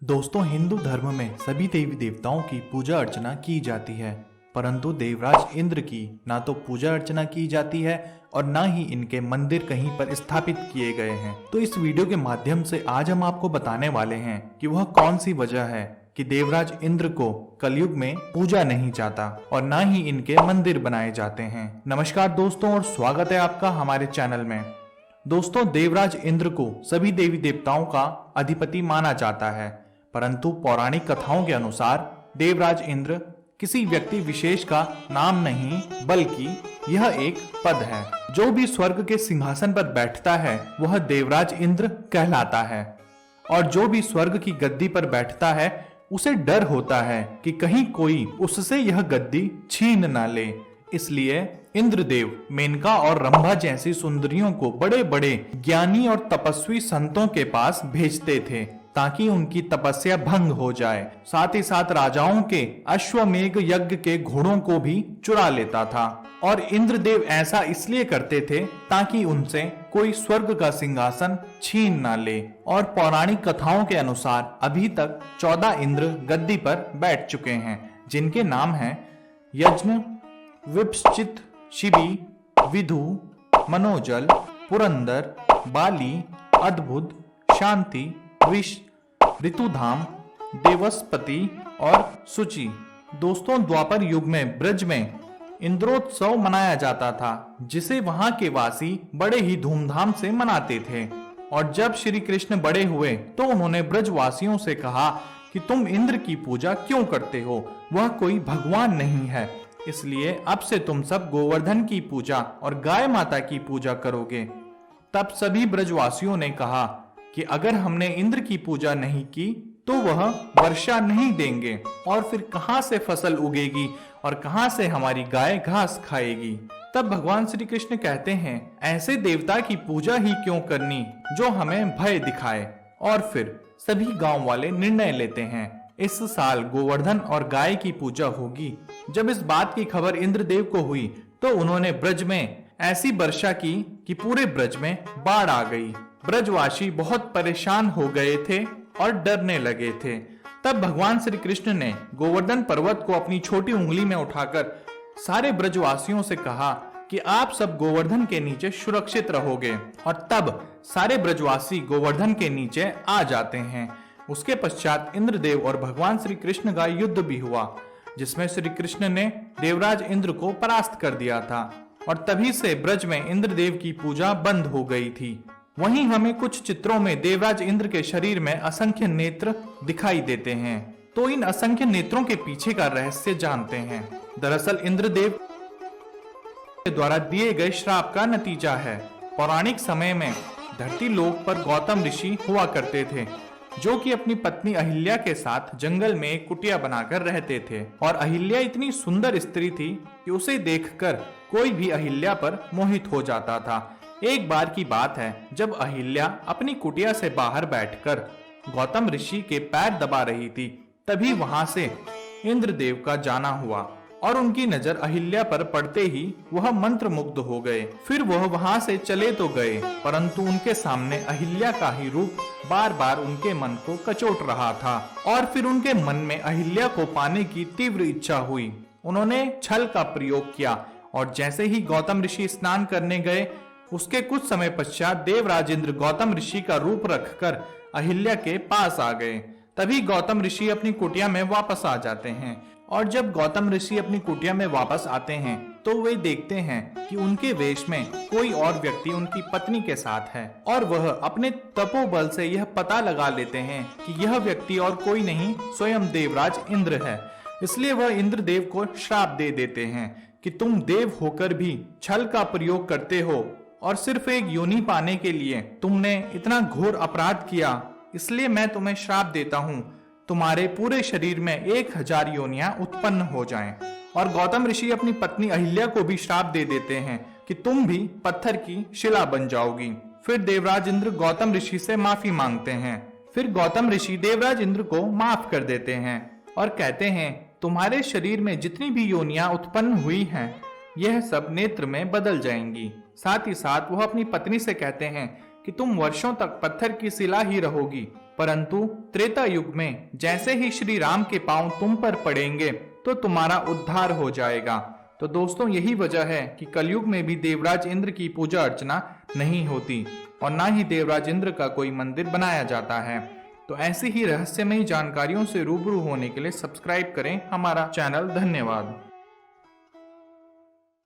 दोस्तों, हिंदू धर्म में सभी देवी देवताओं की पूजा अर्चना की जाती है, परंतु देवराज इंद्र की ना तो पूजा अर्चना की जाती है और ना ही इनके मंदिर कहीं पर स्थापित किए गए हैं। तो इस वीडियो के माध्यम से आज हम आपको बताने वाले हैं कि वह कौन सी वजह है कि देवराज इंद्र को कलयुग में पूजा नहीं जाता और ना ही इनके मंदिर बनाए जाते हैं। नमस्कार दोस्तों और स्वागत है आपका हमारे चैनल में। दोस्तों, देवराज इंद्र को सभी देवी देवताओं का अधिपति माना जाता है, परंतु पौराणिक कथाओं के अनुसार देवराज इंद्र किसी व्यक्ति विशेष का नाम नहीं बल्कि यह एक पद है। जो भी स्वर्ग के सिंहासन पर बैठता है वह देवराज इंद्र कहलाता है और जो भी स्वर्ग की गद्दी पर बैठता है उसे डर होता है कि कहीं कोई उससे यह गद्दी छीन ना ले। इसलिए इंद्रदेव मेनका और रंभा जैसी सुंदरियों को बड़े बड़े ज्ञानी और तपस्वी संतों के पास भेजते थे ताकि उनकी तपस्या भंग हो जाए। साथ ही साथ राजाओं के अश्वमेघ यज्ञ के घोड़ों को भी चुरा लेता था और इंद्रदेव ऐसा इसलिए करते थे ताकि उनसे कोई स्वर्ग का सिंहासन छीन ना ले। और पौराणिक कथाओं के अनुसार अभी तक 14 इंद्र गद्दी पर बैठ चुके हैं, जिनके नाम हैं यज्ञ, विपश्चित, शिबी, विधु, मनोजल, पुरंदर, बाली, अद्भुत, शांति, विष, ऋतुधाम, देवस्पति और सुचि। दोस्तों, द्वापर युग में ब्रज में इंद्रोत्सव मनाया जाता था, जिसे वहां के वासी बड़े ही धूमधाम से मनाते थे। और जब श्री कृष्ण बड़े हुए तो उन्होंने ब्रजवासियों से कहा कि तुम इंद्र की पूजा क्यों करते हो, वह कोई भगवान नहीं है, इसलिए अब से तुम सब गोवर्धन की पूजा और गाय माता की पूजा करोगे। तब सभी ब्रजवासियों ने कहा कि अगर हमने इंद्र की पूजा नहीं की तो वह वर्षा नहीं देंगे और फिर कहां से फसल उगेगी और कहां से हमारी गाय घास खाएगी। तब भगवान श्री कृष्ण कहते हैं, ऐसे देवता की पूजा ही क्यों करनी जो हमें भय दिखाए। और फिर सभी गांव वाले निर्णय लेते हैं, इस साल गोवर्धन और गाय की पूजा होगी। जब इस बात की खबर इंद्रदेव को हुई तो उन्होंने ब्रज में ऐसी वर्षा की कि पूरे ब्रज में बाढ़ आ गई। ब्रजवासी बहुत परेशान हो गए थे और डरने लगे थे। तब भगवान श्री कृष्ण ने गोवर्धन पर्वत को अपनी छोटी उंगली में उठाकर सारे ब्रजवासियों से कहा कि आप सब गोवर्धन के नीचे सुरक्षित रहोगे। और तब सारे ब्रजवासी गोवर्धन के नीचे आ जाते हैं। उसके पश्चात इंद्रदेव और भगवान श्री कृष्ण का युद्ध भी हुआ, जिसमें श्री कृष्ण ने देवराज इंद्र को परास्त कर दिया था और तभी से ब्रज में इंद्रदेव की पूजा बंद हो गई थी। वहीं हमें कुछ चित्रों में देवराज इंद्र के शरीर में असंख्य नेत्र दिखाई देते हैं। तो इन असंख्य नेत्रों के पीछे का रहस्य जानते हैं। दरअसल इंद्रदेव के द्वारा दिए गए श्राप का नतीजा है। पौराणिक समय में धरती लोक पर गौतम ऋषि हुआ करते थे, जो कि अपनी पत्नी अहिल्या के साथ जंगल में एक कुटिया बनाकर रहते थे। और अहिल्या इतनी सुंदर स्त्री थी कि उसे देखकर कोई भी अहिल्या पर मोहित हो जाता था। एक बार की बात है, जब अहिल्या अपनी कुटिया से बाहर बैठकर गौतम ऋषि के पैर दबा रही थी, तभी वहां से इंद्रदेव का जाना हुआ और उनकी नजर अहिल्या पर पड़ते ही वह मंत्र मुग्ध हो गए। फिर वह वहां से चले तो गए, परंतु उनके सामने अहिल्या का ही रूप बार बार उनके मन को कचोट रहा था और फिर उनके मन में अहिल्या को पाने की तीव्र इच्छा हुई। उन्होंने छल का प्रयोग किया और जैसे ही गौतम ऋषि स्नान करने गए, उसके कुछ समय पश्चात देवराज इंद्र गौतम ऋषि का रूप रखकर अहिल्या के पास आ गए। तभी गौतम ऋषि अपनी कुटिया में वापस आ जाते हैं और जब गौतम ऋषि अपनी कुटिया में वापस आते हैं तो वे देखते हैं कि उनके वेश में कोई और व्यक्ति उनकी पत्नी के साथ है और वह अपने तपोबल से यह पता लगा लेते हैं कि यह व्यक्ति और कोई नहीं स्वयं देवराज इंद्र है। इसलिए वह इंद्रदेव को श्राप दे देते हैं कि तुम देव होकर भी छल का प्रयोग करते हो और सिर्फ एक योनि पाने के लिए तुमने इतना घोर अपराध किया, इसलिए मैं तुम्हें श्राप देता हूँ, तुम्हारे पूरे शरीर में 1000 योनियां उत्पन्न हो जाएं। और गौतम ऋषि अपनी पत्नी अहिल्या को भी श्राप दे देते हैं कि तुम भी पत्थर की शिला बन जाओगी। फिर देवराज इंद्र गौतम ऋषि से माफी मांगते हैं। फिर गौतम ऋषि देवराज इंद्र को माफ कर देते हैं और कहते हैं, तुम्हारे शरीर में जितनी भी योनियां उत्पन्न हुई हैं, यह सब नेत्र में बदल जाएंगी। साथ ही साथ वह अपनी पत्नी से कहते हैं कि कि तुम वर्षों तक पत्थर की शिला ही रहोगी, परंतु त्रेता युग में जैसे ही श्री राम के पांव तुम पर पड़ेंगे तो तुम्हारा उद्धार हो जाएगा। तो दोस्तों यही वजह है कि कलयुग में भी देवराज इंद्र की पूजा अर्चना नहीं होती और ना ही देवराज इंद्र का कोई मंदिर बनाया जाता है। तो ऐसी ही रहस्यमयी जानकारियों से रूबरू होने के लिए सब्सक्राइब करें हमारा चैनल। धन्यवाद।